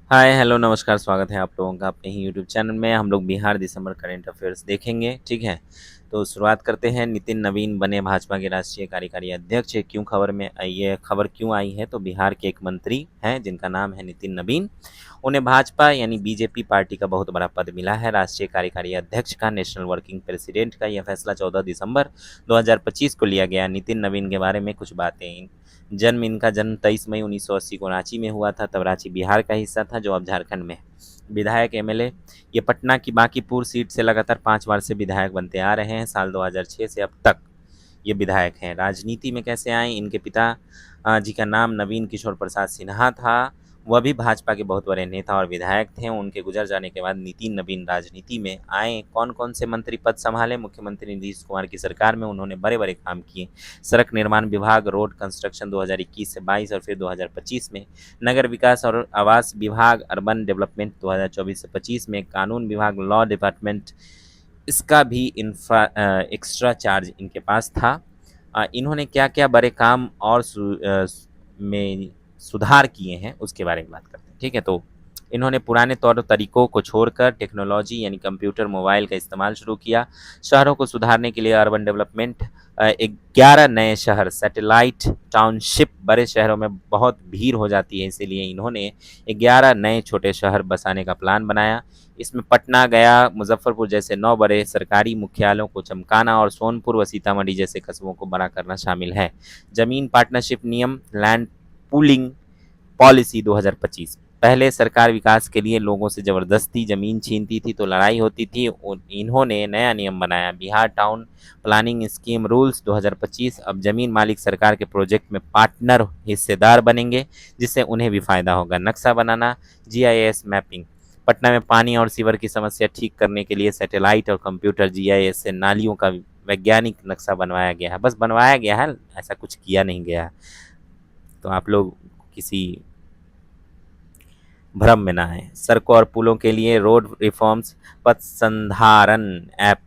Hi hello नमस्कार, स्वागत है आप लोगों का अपने ही यूट्यूब चैनल में। हम लोग बिहार दिसंबर करंट अफेयर्स देखेंगे, ठीक है। तो शुरुआत करते हैं। नितिन नवीन बने भाजपा के राष्ट्रीय कार्यकारी अध्यक्ष। ये क्यों खबर में आई, ये खबर क्यों आई है? तो बिहार के एक मंत्री हैं जिनका नाम है नितिन नवीन। उन्हें भाजपा यानी बीजेपी पार्टी का बहुत बड़ा पद मिला है, राष्ट्रीय कार्यकारी अध्यक्ष का, नेशनल वर्किंग प्रेसिडेंट का। यह फैसला 14 दिसंबर 2025 को लिया गया। नितिन नवीन के बारे में कुछ बातें। इनका जन्म 23 मई 1980 को रांची में हुआ था। तब रांची बिहार का हिस्सा था जो अब झारखंड में है। विधायक एमएलए ये पटना की बांकीपुर सीट से लगातार 5 बार से विधायक बनते आ रहे हैं। साल 2006 से अब तक ये विधायक हैं। राजनीति में कैसे आए? इनके पिता जी का नाम नवीन किशोर प्रसाद सिन्हा था। वह भी भाजपा के बहुत बड़े नेता और विधायक थे। उनके गुजर जाने के बाद नितिन नवीन राजनीति में आए। कौन कौन से मंत्री पद संभाले? मुख्यमंत्री नीतीश कुमार की सरकार में उन्होंने बड़े बड़े काम किए। सड़क निर्माण विभाग, रोड कंस्ट्रक्शन 2021 से 22 और फिर 2025 में। नगर विकास और आवास विभाग, अर्बन डेवलपमेंट 2024 से 25 में। कानून विभाग, लॉ डिपार्टमेंट, इसका भी एक्स्ट्रा चार्ज इनके पास था। इन्होंने क्या क्या बड़े काम और में सुधार किए हैं उसके बारे में बात करते हैं, ठीक है। तो इन्होंने पुराने तौर तरीकों को छोड़कर टेक्नोलॉजी यानी कंप्यूटर, मोबाइल का इस्तेमाल शुरू किया। शहरों को सुधारने के लिए अर्बन डेवलपमेंट, 11 नए शहर, सैटेलाइट टाउनशिप। बड़े शहरों में बहुत भीड़ हो जाती है, इसीलिए इन्होंने 11 नए छोटे शहर बसाने का प्लान बनाया। इसमें पटना, गया, मुजफ्फरपुर जैसे 9 बड़े सरकारी मुख्यालयों को चमकाना और सोनपुर व सीतामढ़ी जैसे कस्बों को बड़ा करना शामिल है। जमीन पार्टनरशिप नियम, लैंड पूलिंग पॉलिसी 2025। पहले सरकार विकास के लिए लोगों से जबरदस्ती जमीन छीनती थी तो लड़ाई होती थी। इन्होंने नया नियम बनाया, Bihar town planning scheme rules 2025। अब जमीन मालिक सरकार के प्रोजेक्ट में पार्टनर हिस्सेदार बनेंगे, जिससे उन्हें भी फायदा होगा। नक्शा बनाना, जीआईएस मैपिंग। पटना में पानी और सीवर की समस्या ठीक करने के लिए सैटेलाइट और कंप्यूटर जीआईएस से नालियों का वैज्ञानिक नक्शा बनवाया गया है। बस बनवाया गया है, ऐसा कुछ किया नहीं गया है। तो आप लोग किसी भ्रम में ना आए। सड़कों और पुलों के लिए रोड रिफॉर्म्स, पथ संधारण ऐप।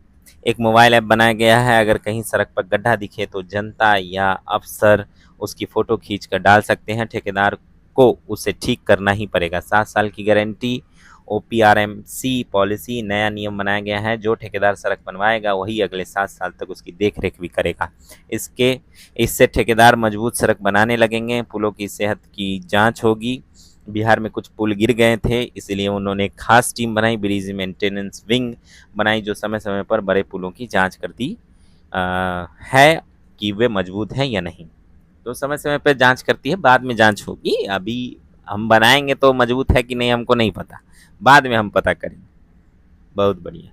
एक मोबाइल ऐप बनाया गया है। अगर कहीं सड़क पर गड्ढा दिखे तो जनता या अफसर उसकी फोटो खींच कर डाल सकते हैं। ठेकेदार को उसे ठीक करना ही पड़ेगा। 7 साल की गारंटी। ओपीआरएमसी पॉलिसी, नया नियम बनाया गया है। जो ठेकेदार सड़क बनवाएगा वही अगले 7 साल तक उसकी देख रेख भी करेगा। इसके इससे ठेकेदार मजबूत सड़क बनाने लगेंगे। पुलों की सेहत की जांच होगी। बिहार में कुछ पुल गिर गए थे, इसलिए उन्होंने एक खास टीम बनाई, ब्रिज मेंटेनेंस विंग बनाई, जो समय समय पर बड़े पुलों की जांच करती है कि वे मजबूत हैं या नहीं। तो समय समय पर जांच करती है, बाद में जांच होगी। अभी हम बनाएंगे तो मजबूत है कि नहीं हमको नहीं पता, बाद में हम पता करेंगे। बहुत बढ़िया।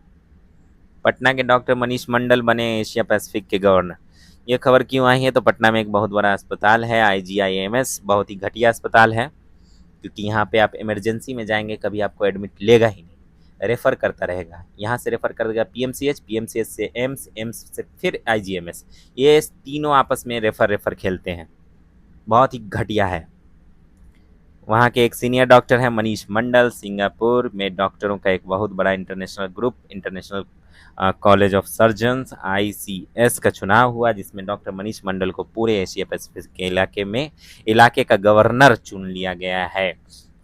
पटना के डॉक्टर मनीष मंडल बने एशिया पैसिफिक के गवर्नर। ये खबर क्यों आई है? तो पटना में एक बहुत बड़ा अस्पताल है, आईजीआईएमएस, बहुत ही घटिया अस्पताल है। क्योंकि यहाँ पे आप इमरजेंसी में जाएंगे कभी आपको एडमिट लेगा ही नहीं, रेफ़र करता रहेगा। यहाँ से रेफ़र कर देगा पीएमसीएच, पीएमसीएच से एम्स, एम्स से फिर आईजीएमएस। ये तीनों आपस में रेफ़र रेफ़र खेलते हैं। बहुत ही घटिया है। वहाँ के एक सीनियर डॉक्टर हैं मनीष मंडल। सिंगापुर में डॉक्टरों का एक बहुत बड़ा international group, international college of surgeons ICS का चुनाव हुआ, जिसमें डॉक्टर मनीष मंडल को पूरे एशिया पैसिफिक के इलाके का गवर्नर चुन लिया गया है।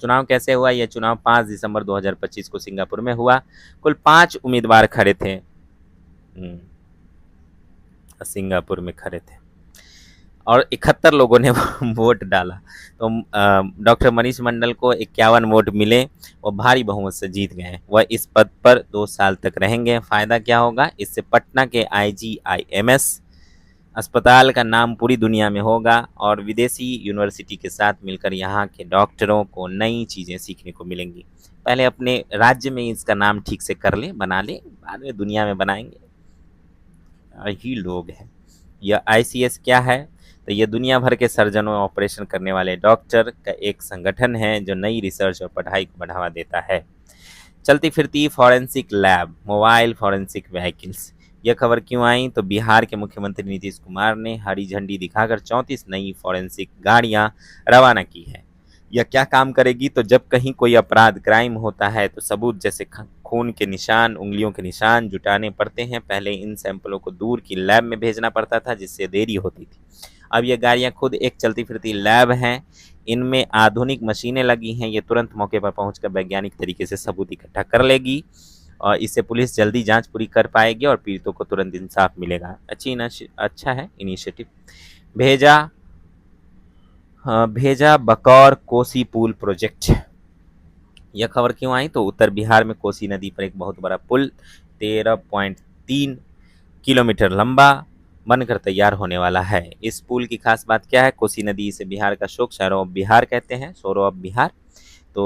चुनाव कैसे हुआ? यह चुनाव 5 दिसंबर 2025 को सिंगापुर में हुआ। कुल 5 उम्मीदवार खड़े थे। सिंगापुर में खड़े थे और 71 लोगों ने वोट डाला। तो डॉक्टर मनीष मंडल को 51 वोट मिले। वो भारी बहुमत से जीत गए। वह इस पद पर 2 साल तक रहेंगे। फ़ायदा क्या होगा? इससे पटना के आईजीआईएमएस अस्पताल का नाम पूरी दुनिया में होगा और विदेशी यूनिवर्सिटी के साथ मिलकर यहाँ के डॉक्टरों को नई चीज़ें सीखने को मिलेंगी। पहले अपने राज्य में इसका नाम ठीक से कर ले, बना ले, बाद में दुनिया में बनाएंगे। ही लोग हैं। यह आईसीएस क्या है? तो ये दुनिया भर के सर्जनों ऑपरेशन करने वाले डॉक्टर का एक संगठन है जो नई रिसर्च और पढ़ाई को बढ़ावा देता है। चलती फिरती forensic lab, mobile forensic vehicles. यह खबर क्यों आई? तो बिहार के मुख्यमंत्री नीतीश कुमार ने हरी झंडी दिखाकर 34 नई फॉरेंसिक गाड़ियां रवाना की है। यह क्या काम करेगी? तो जब कहीं कोई अपराध, क्राइम होता है तो सबूत जैसे खून के निशान, उंगलियों के निशान जुटाने पड़ते हैं। पहले इन सैंपलों को दूर की लैब में भेजना पड़ता था, जिससे देरी होती थी। अब ये गाड़ियां खुद एक चलती फिरती लैब हैं। इनमें आधुनिक मशीनें लगी हैं, ये तुरंत मौके पर पहुंचकर वैज्ञानिक तरीके से सबूत इकट्ठा कर लेगी और इससे पुलिस जल्दी जांच पूरी कर पाएगी और पीड़ितों को तुरंत इंसाफ मिलेगा। अच्छा है इनिशिएटिव। भेजा भेजा बकौर कोसी पुल प्रोजेक्ट। यह खबर क्यों आई? तो उत्तर बिहार में कोसी नदी पर एक बहुत बड़ा पुल 13.3 किलोमीटर लंबा बनकर तैयार होने वाला है। इस पुल की खास बात क्या है? कोसी नदी इसे बिहार का शोक शहरों ऑफ बिहार कहते हैं, सोरो ऑफ बिहार। तो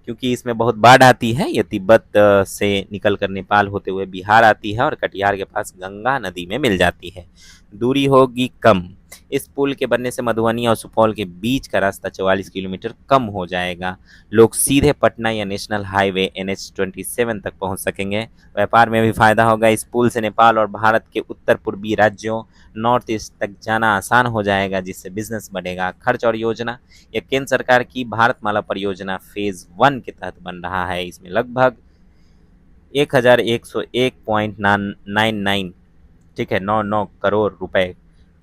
क्योंकि इसमें बहुत बाढ़ आती है, ये तिब्बत से निकलकर नेपाल होते हुए बिहार आती है और कटिहार के पास गंगा नदी में मिल जाती है। दूरी होगी कम। इस पुल के बनने से मधुबनी और सुपौल के बीच का रास्ता 44 किलोमीटर कम हो जाएगा। लोग सीधे पटना या नेशनल हाईवे NH-27 तक पहुंच सकेंगे। व्यापार में भी फायदा होगा। इस पुल से नेपाल और भारत के उत्तर पूर्वी राज्यों नॉर्थ ईस्ट तक जाना आसान हो जाएगा, जिससे बिजनेस बढ़ेगा। खर्च और योजना, यह केंद्र सरकार की भारतमाला परियोजना फेज 1 के तहत बन रहा है। इसमें लगभग 1101.99 ठीक है 99 करोड़ रुपए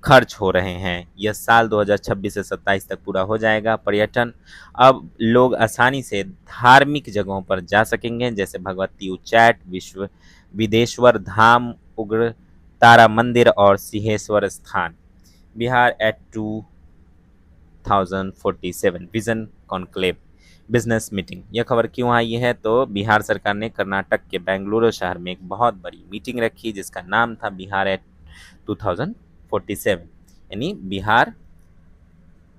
खर्च हो रहे हैं। यह साल 2026 से 27 तक पूरा हो जाएगा। पर्यटन, अब लोग आसानी से धार्मिक जगहों पर जा सकेंगे, जैसे भगवती उच्चैठ, विश्व विदेश्वर धाम, उग्र तारा मंदिर और Singheshwar Sthan. Bihar at 2047 vision conclave business meeting. यह खबर क्यों आई है? तो बिहार सरकार ने कर्नाटक के बेंगलुरु शहर में एक बहुत बड़ी मीटिंग रखी, जिसका नाम था बिहार एट 2047 यानी बिहार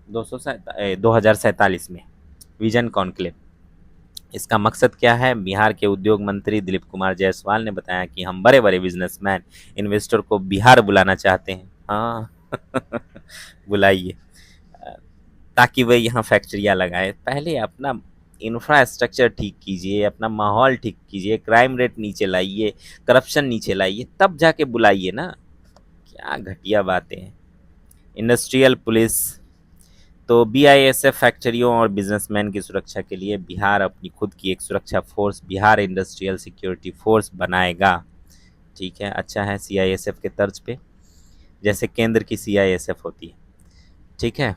2047 में विजन कॉन्क्लेव। इसका मकसद क्या है? बिहार के उद्योग मंत्री दिलीप कुमार जायसवाल ने बताया कि हम बड़े बड़े बिजनेसमैन इन्वेस्टर को बिहार बुलाना चाहते हैं। हाँ बुलाइए, ताकि वे यहाँ फैक्ट्रियाँ लगाए। पहले अपना इंफ्रास्ट्रक्चर ठीक कीजिए, अपना माहौल ठीक कीजिए, क्राइम रेट नीचे लाइए, करप्शन नीचे लाइए, तब जाके बुलाइए ना। क्या घटिया बातें हैं। इंडस्ट्रियल पुलिस, तो BISF फैक्ट्रियों और बिजनेसमैन की सुरक्षा के लिए बिहार अपनी खुद की एक सुरक्षा force Bihar industrial security force बनाएगा। ठीक है, अच्छा है। CISF के तर्ज पे, जैसे केंद्र की CISF होती है। ठीक है,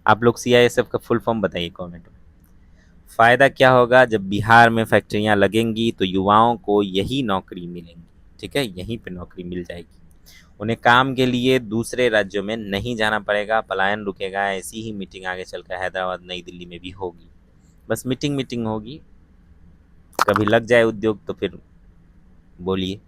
आप लोग CISF का फुल फॉर्म बताइए कमेंट में। फ़ायदा क्या होगा? जब बिहार में फैक्ट्रियां लगेंगी तो युवाओं को यही नौकरी मिलेंगी। ठीक है, यहीं पे नौकरी मिल जाएगी। उन्हें काम के लिए दूसरे राज्यों में नहीं जाना पड़ेगा, पलायन रुकेगा। ऐसी ही मीटिंग आगे चलकर हैदराबाद, नई दिल्ली में भी होगी। बस मीटिंग मीटिंग होगी, कभी लग जाए उद्योग तो फिर बोलिए।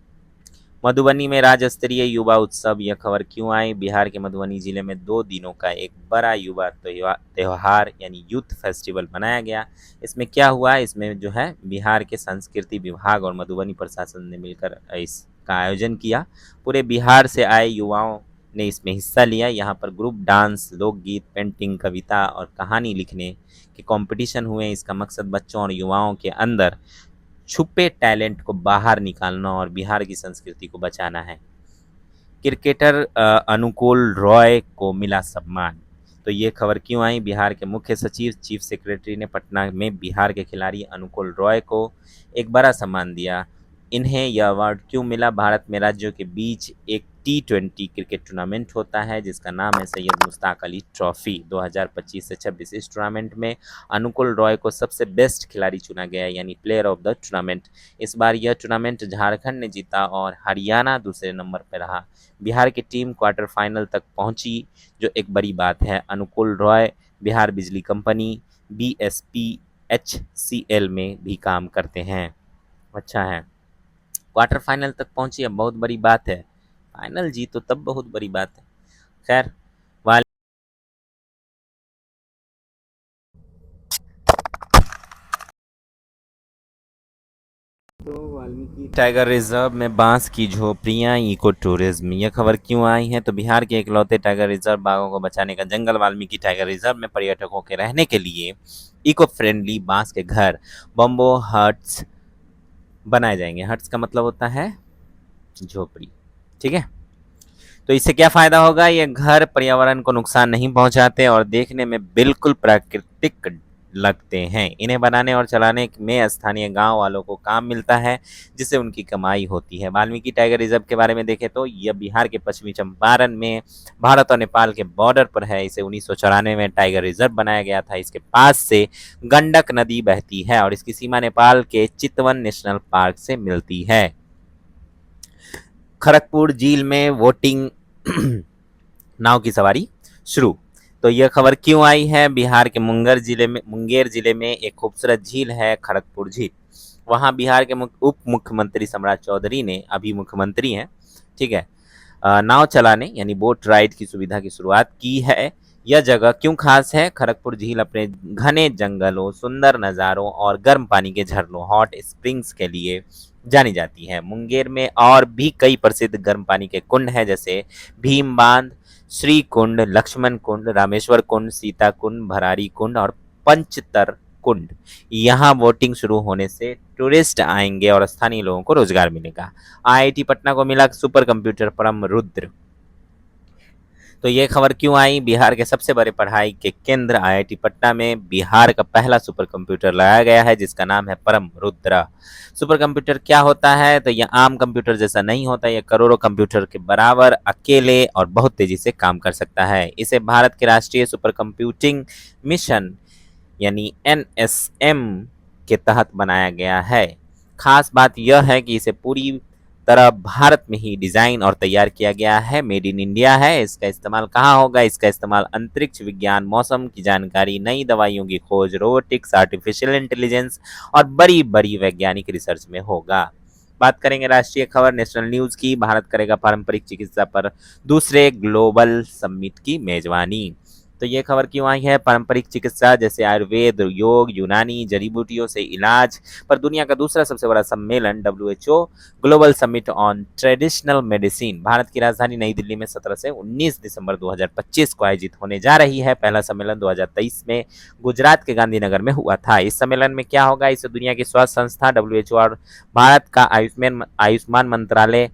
मधुबनी में राज्य स्तरीय युवा उत्सव। यह खबर क्यों आई? बिहार के मधुबनी जिले में 2 दिनों का एक बड़ा युवा त्योहार यानी यूथ फेस्टिवल मनाया गया। इसमें क्या हुआ? इसमें जो है बिहार के संस्कृति विभाग और मधुबनी प्रशासन ने मिलकर इसका आयोजन किया। पूरे बिहार से आए युवाओं ने इसमें हिस्सा लिया। यहाँ पर ग्रुप डांस, लोकगीत, पेंटिंग, कविता और कहानी लिखने के कंपटीशन हुए। इसका मकसद बच्चों और युवाओं के अंदर छुपे टैलेंट को बाहर निकालना और बिहार की संस्कृति को बचाना है। क्रिकेटर अनुकूल रॉय को मिला सम्मान। तो ये खबर क्यों आई? बिहार के मुख्य सचिव चीफ सेक्रेटरी ने पटना में बिहार के खिलाड़ी अनुकूल रॉय को एक बड़ा सम्मान दिया। इन्हें यह अवार्ड क्यों मिला? भारत में राज्यों के बीच एक T20 क्रिकेट टूर्नामेंट होता है, जिसका नाम है सैयद मुश्ताक अली ट्रॉफी 2025 से 26। इस टूर्नामेंट में अनुकूल रॉय को सबसे बेस्ट खिलाड़ी चुना गया, यानी प्लेयर ऑफ द टूर्नामेंट। इस बार यह टूर्नामेंट झारखंड ने जीता और हरियाणा दूसरे नंबर पर रहा। बिहार की टीम क्वार्टर फाइनल तक पहुंची, जो एक बड़ी बात है। अनुकूल रॉय बिहार बिजली कंपनी BSPHCL में भी काम करते हैं। अच्छा है, क्वार्टर फाइनल तक पहुंची, अब बहुत बड़ी बात है। फाइनल जीतो तब बहुत बड़ी बात है। खैर, तो वाल्मीकि टाइगर रिजर्व में बांस की झोपड़ियां, इको टूरिज्म। यह खबर क्यों आई है? तो बिहार के इकलौते टाइगर रिजर्व बाघों को बचाने का जंगल वाल्मीकि टाइगर रिजर्व में पर्यटकों के रहने के लिए इको फ्रेंडली बांस के घर, बम्बो हट्स बनाए जाएंगे। हट्स का मतलब होता है झोपड़ी। ठीक है, तो इससे क्या फायदा होगा? ये घर पर्यावरण को नुकसान नहीं पहुंचाते और देखने में बिल्कुल प्राकृतिक लगते हैं। इन्हें बनाने और चलाने में स्थानीय गांव वालों को काम मिलता है, जिससे उनकी कमाई होती है। वाल्मीकि टाइगर रिजर्व के बारे में देखें तो यह बिहार के पश्चिमी चंपारण में भारत और नेपाल के बॉर्डर पर है। इसे 1994 में टाइगर रिजर्व बनाया गया था। इसके पास से गंडक नदी बहती है और इसकी सीमा नेपाल के चितवन नेशनल पार्क से मिलती है। खड़गपुर झील में वोटिंग नाव की सवारी शुरू। तो यह खबर क्यों आई है? बिहार के मुंगेर जिले में एक खूबसूरत झील है खड़गपुर झील। वहां बिहार के उप मुख्यमंत्री सम्राट चौधरी ने, अभी मुख्यमंत्री हैं, ठीक है, नाव चलाने यानी बोट राइड की सुविधा की शुरुआत की है। यह जगह क्यों खास है? खड़गपुर झील अपने घने जंगलों, सुंदर नज़ारों और गर्म पानी के झरनों, हॉट स्प्रिंग्स के लिए जानी जाती है। मुंगेर में और भी कई प्रसिद्ध गर्म पानी के कुंड हैं, जैसे भीम बांध, श्री कुंड, लक्ष्मण कुंड, रामेश्वर कुंड, सीता कुंड, भरारी कुंड और पंचतर कुंड। यहाँ बोटिंग शुरू होने से टूरिस्ट आएंगे और स्थानीय लोगों को रोजगार मिलेगा। आईआईटी पटना को मिला सुपर कंप्यूटर परम रुद्र। तो ये खबर क्यों आई? बिहार के सबसे बड़े पढ़ाई के केंद्र आईआईटी पटना में बिहार का पहला सुपर कंप्यूटर लगाया गया है, जिसका नाम है परम रुद्रा। सुपर कंप्यूटर क्या होता है? तो यह आम कंप्यूटर जैसा नहीं होता, यह करोड़ों कंप्यूटर के बराबर अकेले और बहुत तेजी से काम कर सकता है। इसे भारत के राष्ट्रीय सुपर कंप्यूटिंग मिशन यानी एनएसएम के तहत बनाया गया है। खास बात यह है कि इसे पूरी तरह भारत में ही डिजाइन और तैयार किया गया है, मेड इन इंडिया है। इसका इस्तेमाल कहाँ होगा? इसका इस्तेमाल अंतरिक्ष विज्ञान, मौसम की जानकारी, नई दवाइयों की खोज, रोबोटिक्स, आर्टिफिशियल इंटेलिजेंस और बड़ी बड़ी वैज्ञानिक रिसर्च में होगा। बात करेंगे राष्ट्रीय खबर नेशनल न्यूज की। भारत करेगा पारंपरिक चिकित्सा पर दूसरे ग्लोबल समिट की मेजबानी। तो ये खबर क्यों आई है? पारंपरिक चिकित्सा जैसे आयुर्वेद, योग, यूनानी, जड़ी बूटियों से इलाज पर दुनिया का दूसरा सबसे बड़ा सम्मेलन WHO global summit on traditional medicine Bharat की राजधानी नई दिल्ली में 17 से 19 दिसंबर 2025 को आयोजित होने जा रही है। पहला सम्मेलन 2023 में गुजरात के गांधीनगर में हुआ था। इस सम्मेलन में क्या होगा? इसे दुनिया की स्वास्थ्य संस्था WHO और भारत का आयुष्मान मंत्रालय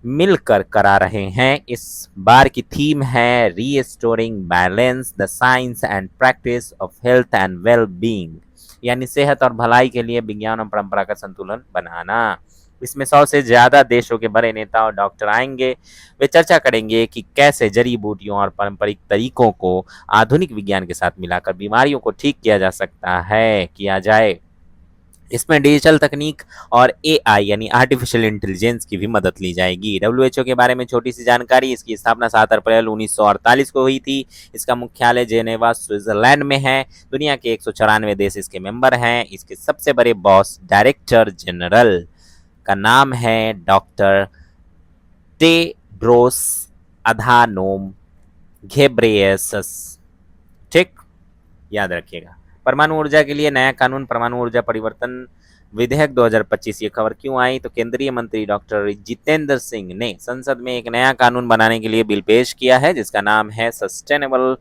मिलकर करा रहे हैं। इस बार की थीम है restoring balance, the science and practice of health and well being, यानी सेहत और भलाई के लिए विज्ञान और परंपरा का संतुलन बनाना। इसमें 100 से ज्यादा देशों के बड़े नेता और डॉक्टर आएंगे। वे चर्चा करेंगे कि कैसे जड़ी बूटियों और पारंपरिक तरीकों को आधुनिक विज्ञान के साथ मिलाकर बीमारियों को ठीक किया जाए। इसमें डिजिटल तकनीक और एआई यानी आर्टिफिशियल इंटेलिजेंस की भी मदद ली जाएगी। WHO के बारे में छोटी सी जानकारी। इसकी स्थापना 7 अप्रैल 1948 को हुई थी। इसका मुख्यालय जेनेवा स्विट्जरलैंड में है। दुनिया के 194 देश इसके मेंबर हैं। इसके सबसे बड़े बॉस डायरेक्टर जनरल का नाम है डॉक्टर टेड्रोस अधानोम घेब्रेयेसस। ठीक, याद रखिएगा। परमाणु ऊर्जा के लिए नया कानून, परमाणु ऊर्जा परिवर्तन विधेयक 2025। ये खबर क्यों आई? तो केंद्रीय मंत्री डॉक्टर जितेंद्र सिंह ने संसद में एक नया कानून बनाने के लिए बिल पेश किया है, जिसका नाम है sustainable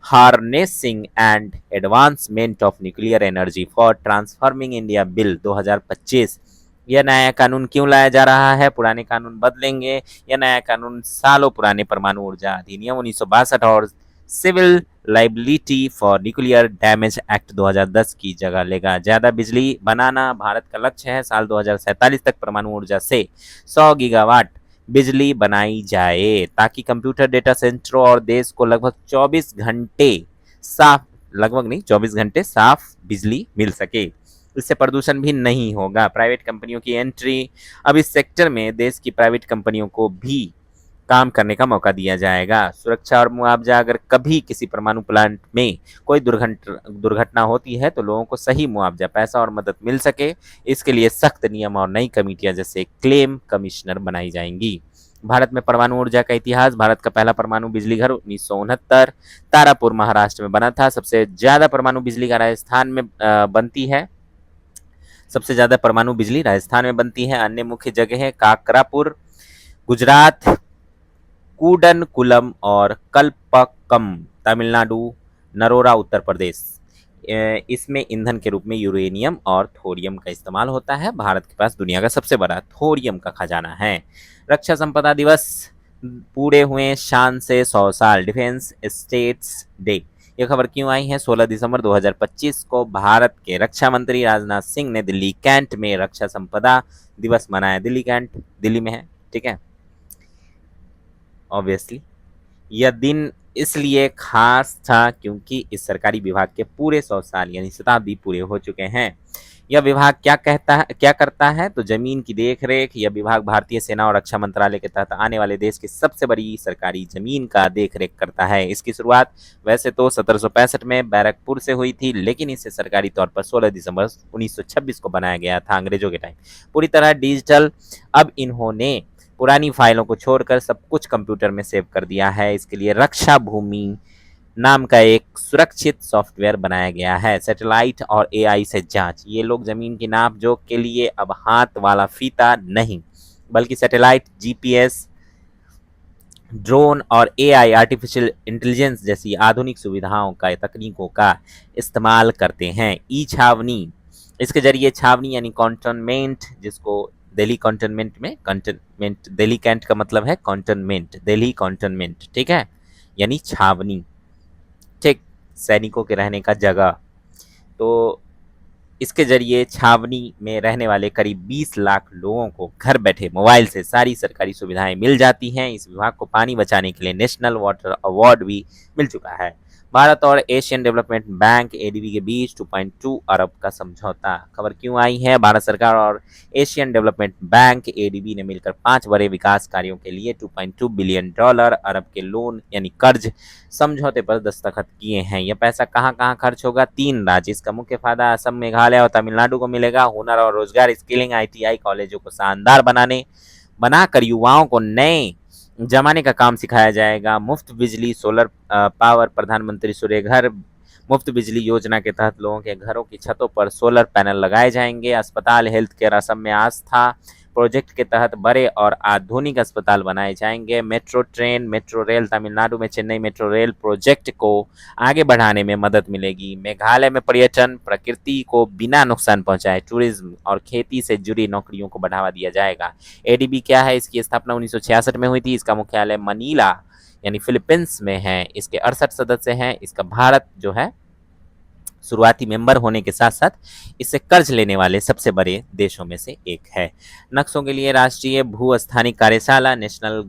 harnessing and advancement of nuclear energy for transforming India bill 2025। यह नया कानून क्यों लाया जा रहा है? पुराने कानून बदलेंगे। यह नया कानून सालों पुराने परमाणु ऊर्जा अधिनियम 1962 और civil liability for nuclear damage act 2010 की जगह लेगा। ज्यादा बिजली बनाना भारत का लक्ष्य है। साल 2047 तक परमाणु ऊर्जा से 100 गीगावाट बिजली बनाई जाए, ताकि कंप्यूटर डेटा सेंटरों और देश को लगभग 24 घंटे साफ बिजली मिल सके। इससे प्रदूषण भी नहीं होगा। प्राइवेट कंपनियों की एंट्री। अब इस सेक्टर में देश की प्राइवेट कंपनियों को भी काम करने का मौका दिया जाएगा। सुरक्षा और मुआवजा। अगर कभी किसी परमाणु प्लांट में कोई दुर्घटना होती है तो लोगों को सही मुआवजा, पैसा और मदद मिल सके, इसके लिए सख्त नियम और नई कमेटियां जैसे क्लेम कमिश्नर बनाई जाएंगी। भारत में परमाणु ऊर्जा का इतिहास। भारत का पहला परमाणु बिजली घर 1969 तारापुर महाराष्ट्र में बना था। सबसे ज्यादा परमाणु बिजली का राजस्थान में बनती है। सबसे ज्यादा परमाणु बिजली राजस्थान में बनती है। अन्य मुख्य जगह है काकरापुर गुजरात, कूडनकुलम और कल्पक्कम तमिलनाडु, नरोरा उत्तर प्रदेश। इसमें ईंधन के रूप में यूरेनियम और थोरियम का इस्तेमाल होता है। भारत के पास दुनिया का सबसे बड़ा थोरियम का खजाना है। रक्षा संपदा दिवस पूरे हुए शान से 100 साल। डिफेंस स्टेट्स डे, यह खबर क्यों आई है? 16 दिसंबर 2025 को भारत के रक्षा मंत्री राजनाथ सिंह ने दिल्ली कैंट में रक्षा संपदा दिवस मनाया। दिल्ली कैंट दिल्ली में है, ठीक है, ऑब्वियसली। यह दिन इसलिए खास था क्योंकि इस सरकारी विभाग के पूरे 100 साल यानी शताब्दी पूरे हो चुके हैं। यह विभाग क्या करता है? तो जमीन की देख रेख। यह विभाग भारतीय सेना और रक्षा मंत्रालय के तहत आने वाले देश की सबसे बड़ी सरकारी जमीन का देख रेख करता है। इसकी शुरुआत वैसे तो 1765 में बैरकपुर से हुई थी, लेकिन इसे सरकारी तौर पर 16 दिसंबर 1926 को बनाया गया था, अंग्रेजों के टाइम। पूरी तरह डिजिटल। अब इन्होंने पुरानी फाइलों को छोड़कर सब कुछ कंप्यूटर में सेव कर दिया है। इसके लिए रक्षा भूमि नाम का एक सुरक्षित सॉफ्टवेयर बनाया गया है। सैटेलाइट और एआई से जांच। ये लोग जमीन की नाप जोख के लिए अब हाथ वाला फीता नहीं, बल्कि सैटेलाइट, जीपीएस, ड्रोन और एआई, आर्टिफिशियल इंटेलिजेंस जैसी आधुनिक सुविधाओं का, तकनीकों का इस्तेमाल करते हैं। ई छावनी। इसके जरिए छावनी यानी कॉन्टोनमेंट, जिसको दिल्ली कॉन्टोनमेंट में कंटोनमेंट, दिल्ली कैंट का मतलब है कॉन्टोनमेंट, दिल्ली कॉन्टोनमेंट, ठीक है, यानी छावनी, ठीक, सैनिकों के रहने का जगह। तो इसके जरिए छावनी में रहने वाले करीब 20 लाख लोगों को घर बैठे मोबाइल से सारी सरकारी सुविधाएं मिल जाती हैं। इस विभाग को पानी बचाने के लिए नेशनल वाटर अवार्ड भी मिल चुका है। भारत और एशियन डेवलपमेंट बैंक एडीबी के बीच 2.2 अरब का समझौता। खबर क्यों आई है? भारत सरकार और एशियन डेवलपमेंट बैंक एडीबी ने मिलकर 5 बड़े विकास कार्यों के लिए $2.2 बिलियन अरब के लोन यानी कर्ज समझौते पर दस्तखत किए हैं। यह पैसा कहां कहां खर्च होगा? 3 राज्य। इसका मुख्य फायदा असम, मेघालय और तमिलनाडु को मिलेगा। हुनर और रोजगार स्किलिंग आईटीआई कॉलेजों को शानदार बनाकर युवाओं को नए जमाने का काम सिखाया जाएगा। मुफ्त बिजली, सोलर पावर, प्रधानमंत्री सूर्य घर मुफ्त बिजली योजना के तहत लोगों के घरों की छतों पर सोलर पैनल लगाए जाएंगे। अस्पताल, हेल्थ केयर असम में आस्था प्रोजेक्ट के तहत बड़े और आधुनिक अस्पताल बनाए जाएंगे। Metro train, metro rail, Tamil Nadu में चेन्नई मेट्रो रेल प्रोजेक्ट को आगे बढ़ाने में मदद मिलेगी। मेघालय में पर्यटन, प्रकृति को बिना नुकसान पहुंचाए टूरिज्म और खेती से जुड़ी नौकरियों को बढ़ावा दिया जाएगा। एडीबी क्या है? इसकी स्थापना 1966 में हुई थी। इसका मुख्यालय मनीला यानी फिलीपींस में है। इसके 68 सदस्य हैं। इसका भारत जो है शुरुआती मेंबर होने के साथ साथ इससे कर्ज लेने वाले सबसे बड़े देशों में से एक है। नक्शों के लिए राष्ट्रीय भू स्थानिक कार्यशाला, नेशनल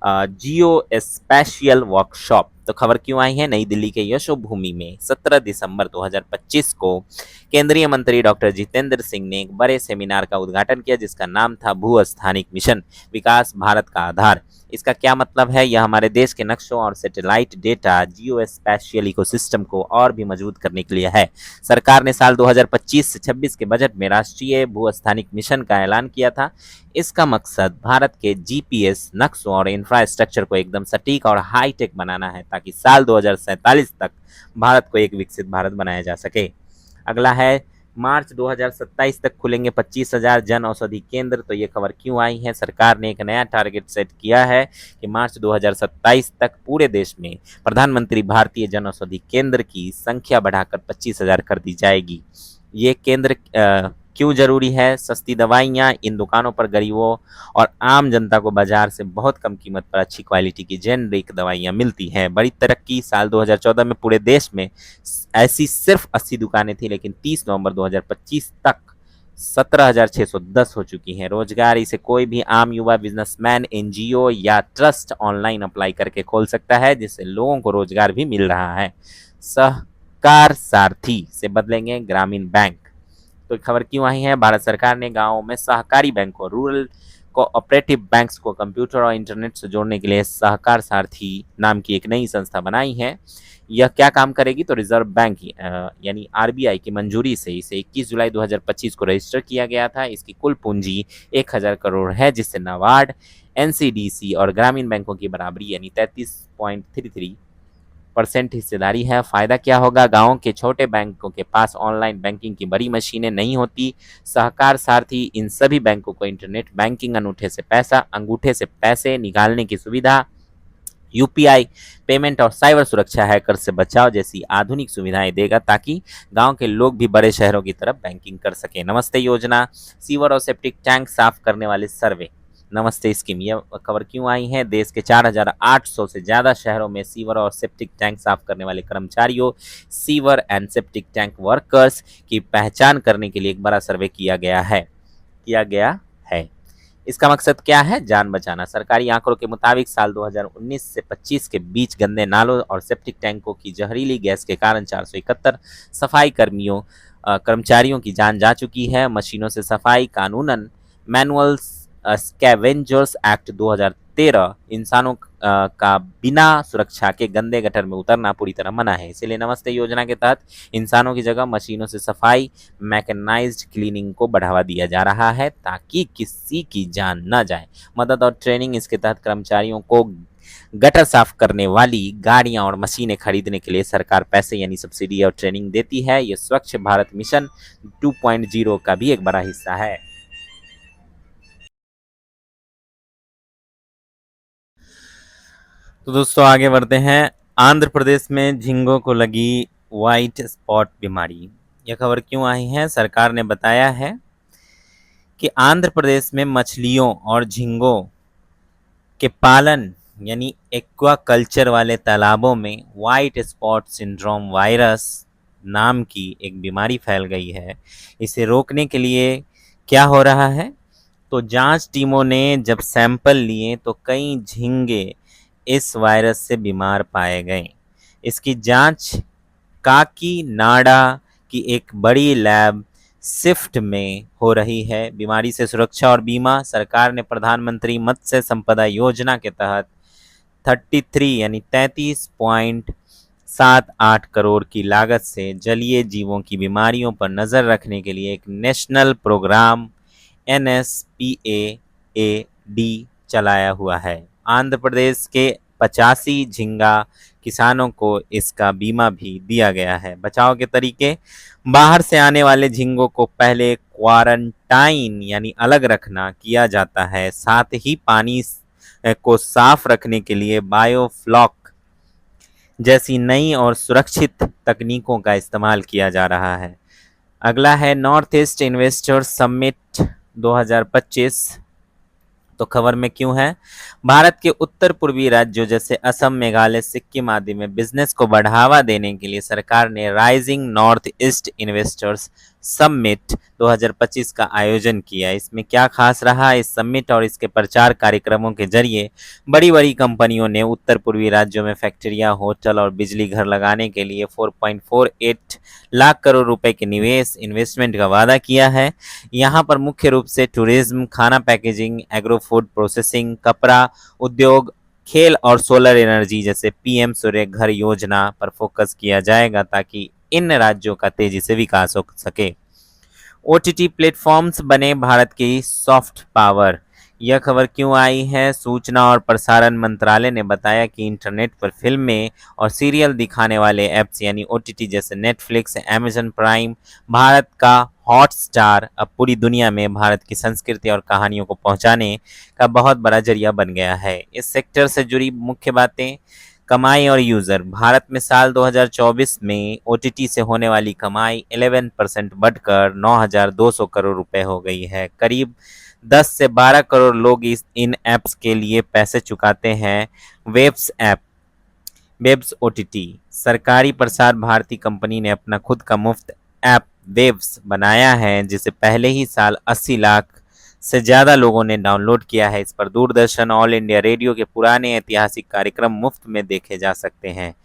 जियो स्पेशियल वर्कशॉप। तो खबर क्यों आई है? नई दिल्ली के यशोभूमि में 17 दिसंबर 2025 को केंद्रीय मंत्री डॉक्टर जितेंद्र सिंह ने एक बड़े सेमिनार का उद्घाटन किया जिसका नाम था भू स्थानिक मिशन, विकास भारत का आधार। इसका क्या मतलब है? यह हमारे देश के नक्शों और सैटेलाइट डेटा, जियो स्पेशियल इकोसिस्टम को और भी मजबूत करने के लिए है। सरकार ने साल 2025 से 26 के बजट में राष्ट्रीय भू स्थानिक मिशन का ऐलान किया था। इसका मकसद भारत के जीपीएस नक्शों और इंफ्रास्ट्रक्चर को एकदम सटीक और हाईटेक बनाना है ताकि साल 2047 तक भारत को एक विकसित भारत बनाया जा सके। अगला है मार्च 2027 तक खुलेंगे 25,000 जन औषधि केंद्र। तो ये खबर क्यों आई है? सरकार ने एक नया टारगेट सेट किया है कि मार्च 2027 तक पूरे देश में प्रधानमंत्री भारतीय जन औषधि केंद्र की संख्या बढ़ाकर 25,000 कर दी जाएगी। ये केंद्र क्यों जरूरी है? सस्ती दवाइयाँ इन दुकानों पर गरीबों और आम जनता को बाजार से बहुत कम कीमत पर अच्छी क्वालिटी की जेनरिक दवाइयाँ मिलती हैं। बड़ी तरक्की, साल 2014 में पूरे देश में ऐसी सिर्फ 80 दुकानें थी, लेकिन 30 नवंबर 2025 तक 17,610 हो चुकी हैं। रोजगार, इसे कोई भी आम युवा, बिजनेसमैन, एनजीओ या ट्रस्ट ऑनलाइन अप्लाई करके खोल सकता है, जिससे लोगों को रोजगार भी मिल रहा है। सहकार सारथी से बदलेंगे ग्रामीण बैंक। तो खबर क्यों आई है? भारत सरकार ने गांवों में सहकारी बैंकों, रूरल कोऑपरेटिव बैंक्स को कंप्यूटर और इंटरनेट से जोड़ने के लिए सहकार सारथी नाम की एक नई संस्था बनाई है। यह क्या काम करेगी? तो रिजर्व बैंक यानी आरबीआई की मंजूरी से इसे 21 जुलाई 2025 को रजिस्टर किया गया था। इसकी कुल पूंजी 1,000 करोड़ है, जिससे नाबार्ड, एनसीडीसी और ग्रामीण बैंकों की बराबरी यानी 33.33% हिस्सेदारी है। फायदा क्या होगा? गांवों के छोटे बैंकों के पास ऑनलाइन बैंकिंग की बड़ी मशीनें नहीं होती। सहकार सारथी इन सभी बैंकों को इंटरनेट बैंकिंग, अंगूठे से पैसे निकालने की सुविधा, यूपीआई पेमेंट और साइबर सुरक्षा, हैकर से बचाव जैसी आधुनिक सुविधाएं देगा ताकि गांव के लोग भी बड़े शहरों की तरफ बैंकिंग कर सकें। नमस्ते योजना, सीवर और सेप्टिक टैंक साफ करने वाले सर्वे। नमस्ते स्कीम। यह खबर क्यों आई है? देश के 4,800 से ज़्यादा शहरों में सीवर और सेप्टिक टैंक साफ करने वाले कर्मचारियों, sewer and septic tank workers की पहचान करने के लिए एक बड़ा सर्वे किया गया है। इसका मकसद क्या है? जान बचाना। सरकारी आंकड़ों के मुताबिक साल 2019 से 25 के बीच गंदे नालों और सेप्टिक टैंकों की जहरीली गैस के कारण 471 सफाई कर्मचारियों की जान जा चुकी है। मशीनों से सफाई कानूनन मैनुअल स्कैवेंजर्स एक्ट 2013 इंसानों का बिना सुरक्षा के गंदे गटर में उतरना पूरी तरह मना है। इसीलिए नमस्ते योजना के तहत इंसानों की जगह मशीनों से सफाई, मैकेनाइज्ड क्लीनिंग को बढ़ावा दिया जा रहा है ताकि किसी की जान न जाए। मदद और ट्रेनिंग। इसके तहत कर्मचारियों को गटर साफ करने वाली गाड़ियां और मशीनें खरीदने के लिए सरकार पैसे यानी सब्सिडी और ट्रेनिंग देती है। यह स्वच्छ भारत मिशन 2.0 का भी एक बड़ा हिस्सा है। तो दोस्तों आगे बढ़ते हैं। आंध्र प्रदेश में झींगों को लगी व्हाइट स्पॉट बीमारी। यह खबर क्यों आई है? सरकार ने बताया है कि आंध्र प्रदेश में मछलियों और झींगों के पालन यानी एक्वा कल्चर वाले तालाबों में व्हाइट स्पॉट सिंड्रोम वायरस नाम की एक बीमारी फैल गई है। इसे रोकने के लिए क्या हो रहा है? तो जांच टीमों ने जब सैंपल लिए तो कई झींगे इस वायरस से बीमार पाए गए। इसकी जांच काकीनाडा की एक बड़ी लैब स्विफ्ट में हो रही है। बीमारी से सुरक्षा और बीमा। सरकार ने प्रधानमंत्री मत्स्य संपदा योजना के तहत 33.78 करोड़ की लागत से जलीय जीवों की बीमारियों पर नजर रखने के लिए एक नेशनल प्रोग्राम NSPAAD चलाया हुआ है। आंध्र प्रदेश के 85 झींगा किसानों को इसका बीमा भी दिया गया है। बचाव के तरीके। बाहर से आने वाले झींगों को पहले क्वारंटाइन यानी अलग रखना किया जाता है। साथ ही पानी को साफ रखने के लिए बायोफ्लॉक जैसी नई और सुरक्षित तकनीकों का इस्तेमाल किया जा रहा है। अगला है नॉर्थ ईस्ट इन्वेस्टर्स समिट 2025। तो खबर में क्यों है? भारत के उत्तर पूर्वी राज्यों जैसे असम, मेघालय, सिक्किम आदि में बिजनेस को बढ़ावा देने के लिए सरकार ने rising north east investors summit 2025 का आयोजन किया। इसमें क्या खास रहा? इस समिट और इसके प्रचार कार्यक्रमों के जरिए बड़ी बड़ी कंपनियों ने उत्तर पूर्वी राज्यों में फैक्ट्रियां, होटल और बिजली घर लगाने के लिए 4.48 लाख करोड़ रुपए के निवेश इन्वेस्टमेंट का वादा किया है। यहाँ पर मुख्य रूप से टूरिज्म, खाना पैकेजिंग, एग्रो फूड प्रोसेसिंग, कपड़ा उद्योग, खेल और सोलर एनर्जी जैसे पीएम सूर्य घर योजना पर फोकस किया जाएगा ताकि इन राज्यों का तेजी से विकास हो सके। ओटीटी प्लेटफॉर्म्स बने भारत की सॉफ्ट पावर। यह खबर क्यों आई है? सूचना और प्रसारण मंत्रालय ने बताया कि इंटरनेट पर फिल्में और सीरियल दिखाने वाले ऐप्स यानी ओटीटी जैसे नेटफ्लिक्स, अमेजन प्राइम, भारत का हॉटस्टार अब पूरी दुनिया में भारत की संस्कृति और कहानियों को पहुंचाने का बहुत बड़ा जरिया बन गया है। इस सेक्टर से जुड़ी मुख्य बातें। कमाई और यूज़र। भारत में साल 2024 में ओटीटी से होने वाली कमाई 11% बढ़कर 9,200 करोड़ रुपए हो गई है। करीब 10 से 12 करोड़ लोग इन ऐप्स के लिए पैसे चुकाते हैं। Webs OTT. सरकारी प्रसार भारती कंपनी ने अपना खुद का मुफ्त ऐप वेब्स बनाया है जिसे पहले ही साल 80 लाख से ज़्यादा लोगों ने डाउनलोड किया है। इस पर दूरदर्शन, ऑल इंडिया रेडियो के पुराने ऐतिहासिक कार्यक्रम मुफ्त में देखे जा सकते हैं।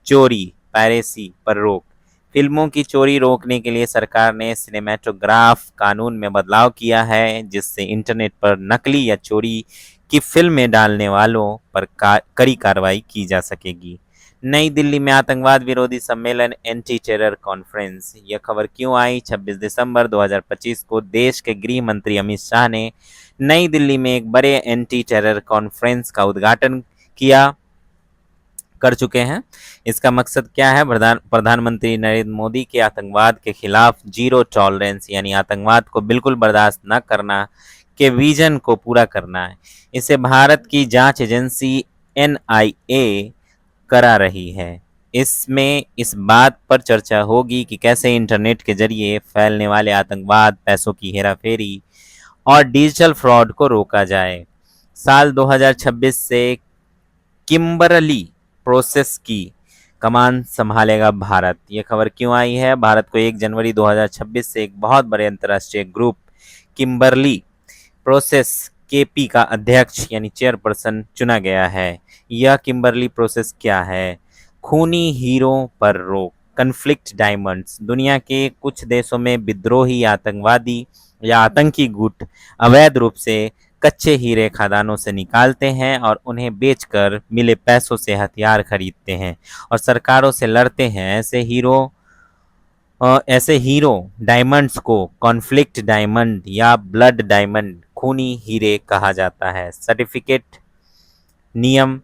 चोरी, पायरेसी पर रोक। फिल्मों की चोरी रोकने के लिए सरकार ने सिनेमेटोग्राफ कानून में बदलाव किया है जिससे इंटरनेट पर नकली या चोरी की फिल्में डालने वालों पर कड़ी कार्रवाई की जा सकेगी। नई दिल्ली में आतंकवाद विरोधी सम्मेलन एंटी टेरर कॉन्फ्रेंस। यह खबर क्यों आई? 26 दिसंबर 2025 को देश के गृह मंत्री अमित शाह ने नई दिल्ली में एक बड़े एंटी टेरर कॉन्फ्रेंस का उद्घाटन कर चुके हैं। इसका मकसद क्या है? प्रधानमंत्री नरेंद्र मोदी के आतंकवाद के खिलाफ जीरो टॉलरेंस यानी आतंकवाद को बिल्कुल बर्दाश्त न करना के विजन को पूरा करना है। इसे भारत की जांच एजेंसी NIA करा रही है। इसमें इस बात पर चर्चा होगी कि कैसे इंटरनेट के जरिए फैलने वाले आतंकवाद, पैसों की हेराफेरी और डिजिटल फ्रॉड को रोका जाए। साल 2026 से किम्बरली प्रोसेस की कमान संभालेगा भारत। ये खबर क्यों आई है? भारत को 1 जनवरी 2026 से एक बहुत बड़े अंतर्राष्ट्रीय ग्रुप किम्बरली प्रोसेस केपी का अध्यक्ष यानी चेयरपर्सन चुना गया है। यह किम्बरली प्रोसेस क्या है? खूनी हीरों पर रोक, कन्फ्लिक्ट डायमंड्स। दुनिया के कुछ देशों में विद्रोही आतंकवादी या आतंकी गुट अवैध रूप से कच्चे हीरे खदानों से निकालते हैं और उन्हें बेचकर मिले पैसों से हथियार खरीदते हैं और सरकारों से लड़ते हैं। ऐसे हीरो डायमंड्स को कॉन्फ्लिक्ट डायमंड या ब्लड डायमंड, खूनी हीरे कहा जाता है। सर्टिफिकेट नियम।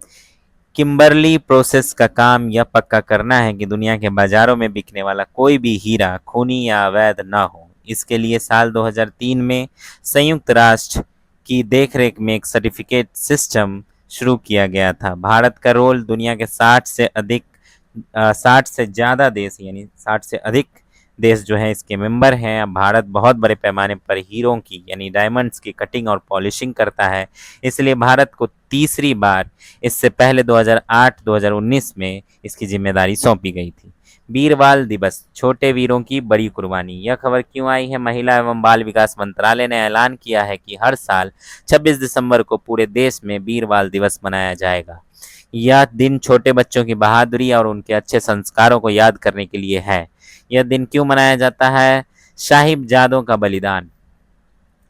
किम्बरली प्रोसेस का काम यह पक्का करना है कि दुनिया के बाजारों में बिकने वाला कोई भी हीरा खूनी या अवैध न हो। इसके लिए साल 2003 में संयुक्त राष्ट्र की देखरेख में एक सर्टिफिकेट सिस्टम शुरू किया गया था। भारत का रोल दुनिया के 60 से ज़्यादा देश यानी 60 से अधिक देश जो है इसके मेंबर हैं। अब भारत बहुत बड़े पैमाने पर हीरों की यानी डायमंड्स की कटिंग और पॉलिशिंग करता है। इसलिए भारत को तीसरी बार, इससे पहले 2008-2019 में इसकी जिम्मेदारी सौंपी गई थी। वीरबाल दिवस, छोटे वीरों की बड़ी कुर्बानी। यह खबर क्यों आई है? महिला एवं बाल विकास मंत्रालय ने ऐलान किया है कि हर साल 26 दिसंबर को पूरे देश में वीर बाल दिवस मनाया जाएगा। यह दिन छोटे बच्चों की बहादुरी और उनके अच्छे संस्कारों को याद करने के लिए है। यह दिन क्यों मनाया जाता है? साहिबजादों का बलिदान।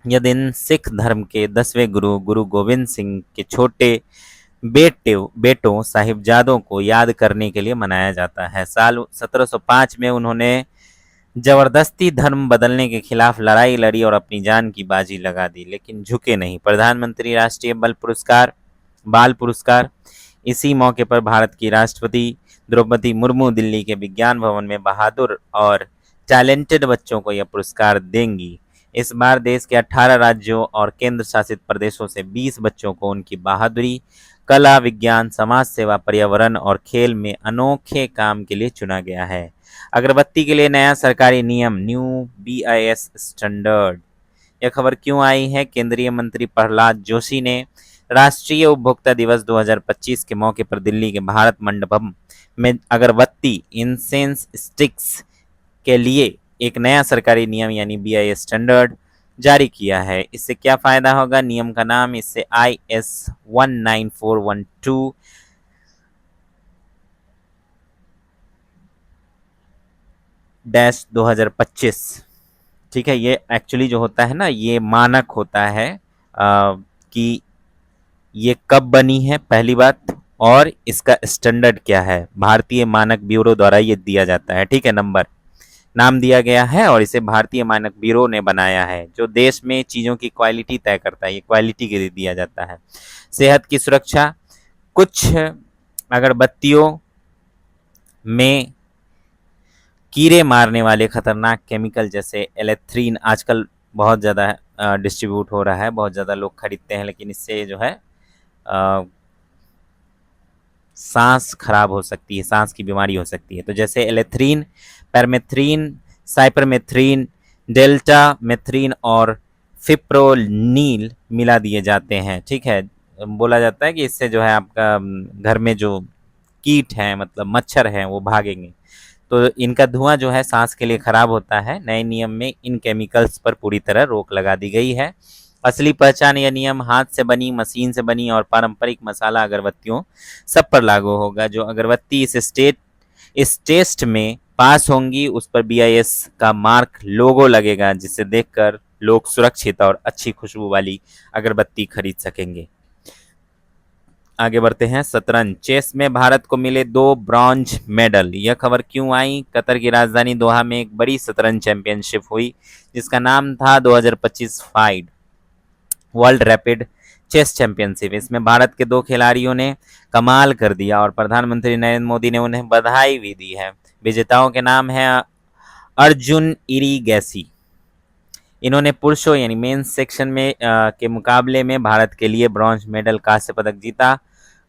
यह दिन सिख धर्म के 10वें गुरु गुरु गोविंद सिंह के छोटे बेटों साहिबजादों को याद करने के लिए मनाया जाता है। साल 1705 में उन्होंने जबरदस्ती धर्म बदलने के खिलाफ लड़ाई लड़ी और अपनी जान की बाजी लगा दी, लेकिन झुके नहीं। प्रधानमंत्री राष्ट्रीय बाल पुरस्कार। इसी मौके पर भारत की राष्ट्रपति द्रौपदी मुर्मू दिल्ली के विज्ञान भवन में बहादुर और टैलेंटेड बच्चों को यह पुरस्कार देंगी। इस बार देश के 18 राज्यों और केंद्र शासित प्रदेशों से 20 बच्चों को उनकी बहादुरी, कला, विज्ञान, समाज सेवा, पर्यावरण और खेल में अनोखे काम के लिए चुना गया है। अगरबत्ती के लिए नया सरकारी नियम, न्यू BIS स्टैंडर्ड। यह खबर क्यों आई है? केंद्रीय मंत्री प्रहलाद जोशी ने राष्ट्रीय उपभोक्ता दिवस 2025 के मौके पर दिल्ली के भारत मंडपम में अगरबत्ती इंसेंस स्टिक्स के लिए एक नया सरकारी नियम यानी BIS स्टैंडर्ड जारी किया है। इससे क्या फायदा होगा? नियम का नाम, इससे IS 19412 2025, ठीक है। ये एक्चुअली जो होता है ना, ये मानक होता है कि ये कब बनी है पहली बात, और इसका स्टैंडर्ड क्या है। भारतीय मानक ब्यूरो द्वारा ये दिया जाता है, ठीक है। नाम दिया गया है और इसे भारतीय मानक ब्यूरो ने बनाया है, जो देश में चीज़ों की क्वालिटी तय करता है। ये क्वालिटी के लिए दिया जाता है। सेहत की सुरक्षा। कुछ अगरबत्तियों में कीड़े मारने वाले खतरनाक केमिकल जैसे एलेथ्रीन आजकल बहुत ज़्यादा डिस्ट्रीब्यूट हो रहा है, बहुत ज़्यादा लोग खरीदते हैं, लेकिन इससे जो है सांस खराब हो सकती है, सांस की बीमारी हो सकती है। तो जैसे एलेथ्रीन, परमेथ्रीन, साइपरमेथ्रीन, डेल्टा मेथ्रीन और फिप्रोनिल मिला दिए जाते हैं, ठीक है। बोला जाता है कि इससे जो है आपका घर में जो कीट हैं, मतलब मच्छर हैं, वो भागेंगे। तो इनका धुआं जो है सांस के लिए खराब होता है। नए नियम में इन केमिकल्स पर पूरी तरह रोक लगा दी गई है। असली पहचान। यह नियम हाथ से बनी, मशीन से बनी और पारंपरिक मसाला अगरबत्तियों सब पर लागू होगा। जो अगरबत्ती इस टेस्ट में पास होंगी उस पर BIS का मार्क लोगो लगेगा, जिसे देखकर लोग सुरक्षित और अच्छी खुशबू वाली अगरबत्ती खरीद सकेंगे। आगे बढ़ते हैं। शतरंज। चेस में भारत को मिले 2 ब्रॉन्ज मेडल। यह खबर क्यों आई? कतर की राजधानी दोहा में एक बड़ी शतरंज चैंपियनशिप हुई, जिसका नाम था 2025 FIDE world rapid chess championship. इसमें भारत के 2 खिलाड़ियों ने कमाल कर दिया और प्रधानमंत्री नरेंद्र मोदी ने उन्हें बधाई भी दी है। विजेताओं के नाम है अर्जुन इरिगैसी। इन्होंने पुरुषों यानी मेंस सेक्शन में के मुकाबले में भारत के लिए ब्रॉन्ज मेडल कांस्य पदक जीता।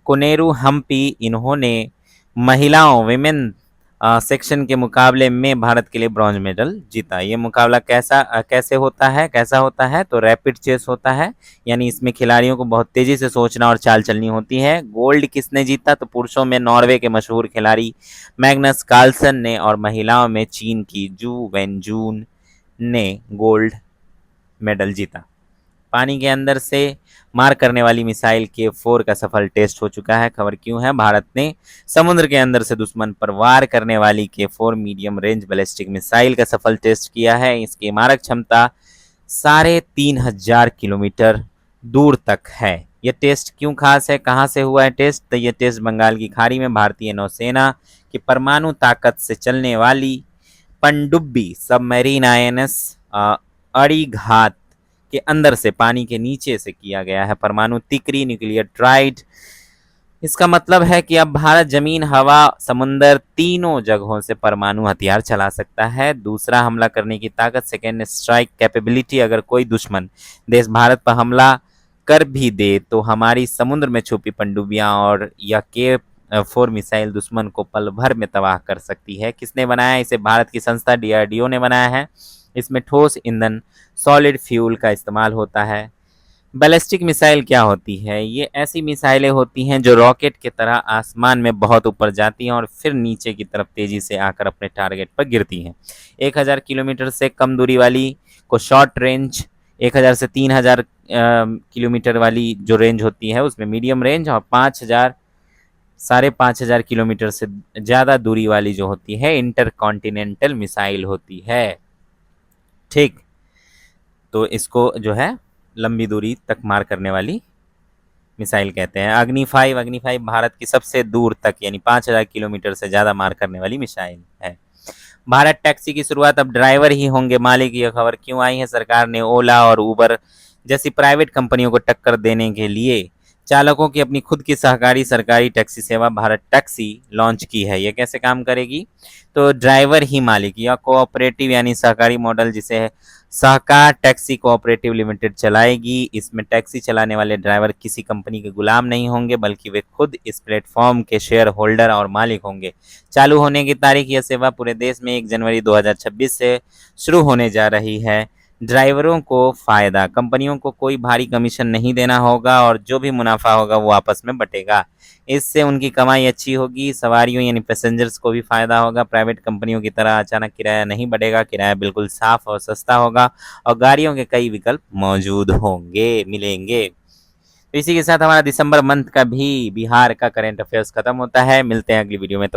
कोनेरू हम्पी, इन्होंने महिलाओं विमेन सेक्शन के मुकाबले में भारत के लिए ब्रॉन्ज मेडल जीता। ये मुकाबला कैसे होता है तो रैपिड चेस होता है, यानी इसमें खिलाड़ियों को बहुत तेजी से सोचना और चाल चलनी होती है। गोल्ड किसने जीता तो पुरुषों में नॉर्वे के मशहूर खिलाड़ी मैग्नस कार्लसन ने और महिलाओं में चीन की जू वेनजून ने गोल्ड मेडल जीता। पानी के अंदर से मार करने वाली मिसाइल K4 का सफल टेस्ट हो चुका है। खबर क्यों है? भारत ने समुद्र के अंदर से दुश्मन पर वार करने वाली K4 medium range ballistic missile का सफल टेस्ट किया है। इसकी मारक क्षमता 3,500 किलोमीटर दूर तक है। यह टेस्ट क्यों खास है? कहाँ से हुआ है टेस्ट? तो यह टेस्ट बंगाल की खाड़ी में भारतीय नौसेना की परमाणु ताकत से चलने वाली पनडुब्बी सबमरीन INS अड़ीघात के अंदर से पानी के नीचे से किया गया है। परमाणु तिकरी न्यूक्लियर ट्राइड। इसका मतलब है कि अब भारत जमीन, हवा, समुंदर तीनों जगहों से परमाणु हथियार चला सकता है। दूसरा, हमला करने की ताकत, सेकेंड स्ट्राइक कैपेबिलिटी। अगर कोई दुश्मन देश भारत पर हमला कर भी दे तो हमारी समुद्र में छुपी पनडुब्बियां और या K4 मिसाइल दुश्मन को पल भर में तबाह कर सकती है। किसने बनाया इसे? भारत की संस्था DRDO ने बनाया है। इसमें ठोस ईंधन सॉलिड फ्यूल का इस्तेमाल होता है। बैलिस्टिक मिसाइल क्या होती है? ये ऐसी मिसाइलें होती हैं जो रॉकेट की तरह आसमान में बहुत ऊपर जाती हैं और फिर नीचे की तरफ तेजी से आकर अपने टारगेट पर गिरती हैं। 1000 किलोमीटर से कम दूरी वाली को शॉर्ट रेंज, 1000 से 3000 किलोमीटर वाली जो रेंज होती है उसमें मीडियम रेंज, और 5000 5,500 किलोमीटर से ज़्यादा दूरी वाली जो होती है इंटरकॉन्टिनेंटल मिसाइल होती है। ठीक, तो इसको जो है लंबी दूरी तक मार करने वाली मिसाइल कहते हैं। अग्नि 5 भारत की सबसे दूर तक यानी 5,000 किलोमीटर से ज़्यादा मार करने वाली मिसाइल है। भारत टैक्सी की शुरुआत अब ड्राइवर ही होंगे मालिक। यह खबर क्यों आई है? सरकार ने ओला और उबर जैसी प्राइवेट कंपनियों को टक्कर देने के लिए चालकों की अपनी खुद की सहकारी सरकारी टैक्सी सेवा भारत टैक्सी लॉन्च की है। यह कैसे काम करेगी? तो ड्राइवर ही मालिक या कोऑपरेटिव यानी सहकारी मॉडल, जिसे सहकार टैक्सी कोऑपरेटिव लिमिटेड चलाएगी। इसमें टैक्सी चलाने वाले ड्राइवर किसी कंपनी के गुलाम नहीं होंगे, बल्कि वे खुद इस प्लेटफॉर्म के शेयर होल्डर और मालिक होंगे। चालू होने की तारीख, यह सेवा पूरे देश में 1 जनवरी 2026 से शुरू होने जा रही है। ड्राइवरों को फायदा, कंपनियों को कोई भारी कमीशन नहीं देना होगा और जो भी मुनाफा होगा वो आपस में बटेगा। इससे उनकी कमाई अच्छी होगी, सवारियों यानी पैसेंजर्स को भी फायदा होगा। प्राइवेट कंपनियों की तरह अचानक किराया नहीं बढ़ेगा, किराया बिल्कुल साफ और सस्ता होगा और गाड़ियों के कई विकल्प मौजूद मिलेंगे। तो इसी के साथ हमारा दिसंबर मंथ का भी बिहार का करंट अफेयर्स खत्म होता है। मिलते हैं अगली वीडियो में, तब